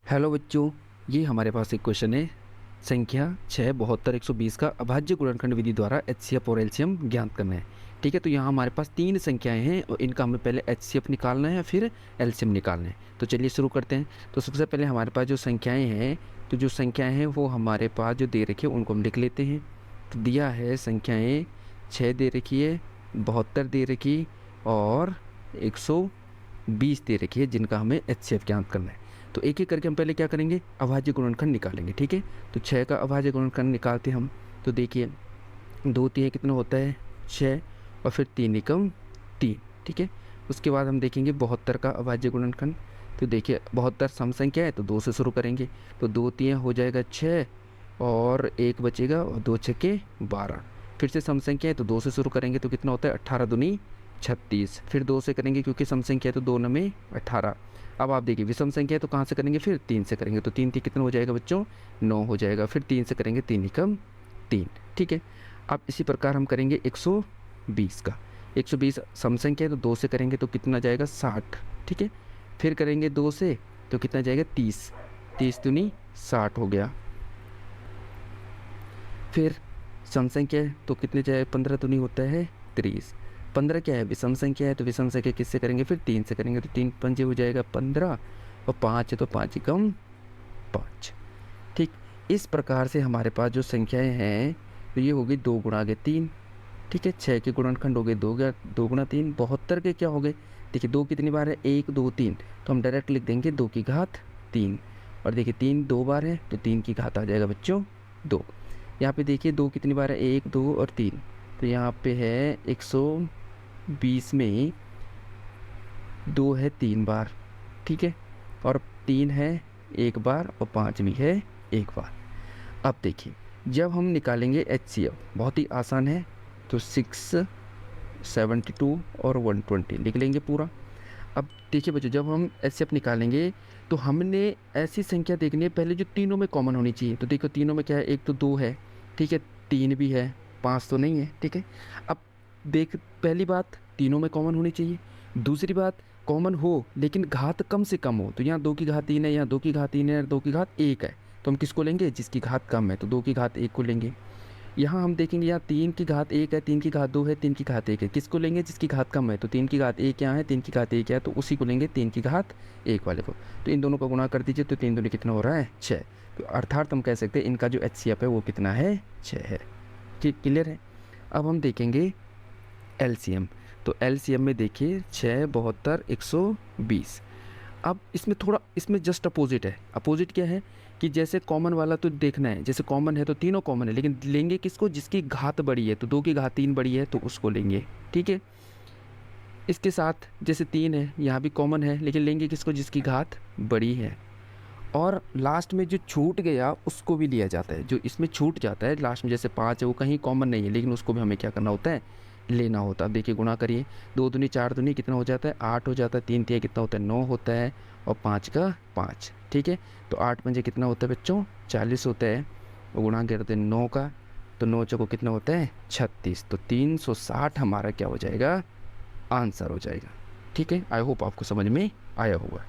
Hello बच्चों, ये हमारे पास एक क्वेश्चन है। संख्या 6, 72, 120 का अभाज्य गुणनखंड विधि द्वारा एचसीएफ और एलसीएम ज्ञात करना है। ठीक है, तो यहाँ हमारे पास तीन संख्याएं हैं और इनका हमें पहले एचसीएफ निकालना है फिर एलसीएम निकालना है। तो चलिए शुरू करते हैं। तो सबसे पहले हमारे पास जो संख्याएँ हैं, तो जो संख्याएँ हैं वो हमारे पास जो दे रखी है उनको हम लिख लेते हैं। तो दिया है संख्याएँ 6 दे रखी है, 72 दे रखी और 120 दे रखी है, जिनका हमें एचसीएफ ज्ञात करना है। तो एक एक करके हम पहले क्या करेंगे, अभाज्य गुणनखंड निकालेंगे। ठीक है, तो 6 का अभाज्य गुणनखंड निकालते हम। तो देखिए 2 3 कितना होता है 6 और फिर 3 एकम 3। ठीक है, उसके बाद हम देखेंगे 72 का अभाज्य गुणनखंड। तो देखिए 72 सम संख्या है तो 2 से शुरू करेंगे। तो 2 3 हो जाएगा 6 और 1 बचेगा और 2 छक्के 12। फिर से सम संख्या है तो 2 से शुरू करेंगे तो कितना होता है 18 दूनी 36। फिर 2 से करेंगे क्योंकि सम संख्या है तो 2 9 18। अब आप देखिए विषम संख्या है तो कहाँ से करेंगे, फिर 3 से करेंगे। तो 3 3 कितना हो जाएगा बच्चों, 9 हो जाएगा। फिर 3 से करेंगे 3 एकम 3। ठीक है, अब इसी प्रकार हम करेंगे 120 का। 120 सम संख्या है तो 2 से करेंगे तो कितना जाएगा 60। ठीक है, फिर करेंगे 2 से तो कितना जाएगा 30। 30 दूनी 60 हो गया। फिर सम संख्या है तो कितने जाए 15 दूनी होता है 30। 15 क्या है, विषम संख्या है तो विषम संख्या किससे करेंगे, फिर 3 से करेंगे। तो 3 पंजे हो जाएगा 15 और 5 है तो 5 एकम 5। ठीक, इस प्रकार से हमारे पास जो संख्याएं हैं तो ये हो गई 2 गुणा के 3। ठीक है, 6 के गुणनखंड हो गए 2 गुणा 3। 72 के क्या हो गए, देखिए 2 कितनी बार है, 1 2 3, तो हम डायरेक्ट लिख देंगे 2 की घात 3। और देखिए 3 2 बार है तो 3 की घात आ जाएगा बच्चों 2। यहाँ पे देखिए 2 कितनी बार है, 1 2 और 3, तो यहाँ पे है 120 में 2 है 3 बार। ठीक है, और 3 है 1 बार और 5 भी है 1 बार। अब देखिए जब हम निकालेंगे एचसीएफ, बहुत ही आसान है। तो 6 72 और 120 लिख लेंगे पूरा। अब देखिए बच्चों, जब हम एचसीएफ निकालेंगे तो हमने ऐसी संख्या देखनी है पहले जो तीनों में कॉमन होनी चाहिए। तो देखो तीनों में क्या है, एक तो 2 है, ठीक है, 3 भी है, 5 तो नहीं है। ठीक है, अब देख पहली बात तीनों में कॉमन होनी चाहिए। दूसरी बात कॉमन हो लेकिन घात कम से कम हो। तो यहाँ 2 की घात 3 है, यहाँ 2 की घात 3 है, 2 की घात 1 है, तो हम किसको लेंगे, जिसकी घात कम है। तो 2 की घात 1 को लेंगे। यहाँ हम देखेंगे यहाँ 3 की घात 1 है, 3 की घात 2 है, 3 की घात 1 है, किसको लेंगे, जिसकी घात कम है। तो 3 की घात 1 यहाँ है, 3 की घात 1 है, तो उसी को लेंगे 3 की घात 1 वाले को। तो इन दोनों का गुणा कर दीजिए तो 3 दूनी कितना हो रहा है 6। तो अर्थात हम कह सकते हैं इनका जो एचसीएफ है वो कितना है 6 है। ठीक, क्लियर है। अब हम देखेंगे एलसीएम। तो एलसीएम में देखिए 6 72 120। अब इसमें थोड़ा, इसमें जस्ट अपोजिट है। अपोजिट क्या है कि जैसे कॉमन वाला तो देखना है, जैसे कॉमन है तो तीनों कॉमन है, लेकिन लेंगे किसको, जिसकी घात बड़ी है। तो 2 की घात 3 बड़ी है तो उसको लेंगे। ठीक है, इसके साथ जैसे 3 है यहाँ भी कॉमन है, लेकिन लेंगे किसको, जिसकी घात बड़ी है। और लास्ट में जो छूट गया उसको भी लिया जाता है। जो इसमें छूट जाता है लास्ट में, जैसे 5 है वो कहीं कॉमन नहीं है, लेकिन उसको भी हमें क्या करना होता है, लेना होता है। अब देखिए गुणा करिए, 2 दूनी 4 दूनी कितना हो जाता है 8 हो जाता है, 3 3 कितना होता है 9 होता है, और 5 का 5। ठीक है, तो 8 पंजे कितना होता है बच्चों 40 होता है, और गुणा करते हैं 9 का, तो 9 चौको कितना होता है 36। तो 360 हमारा क्या हो जाएगा, आंसर हो जाएगा। ठीक है, आई होप आपको समझ में आया होगा।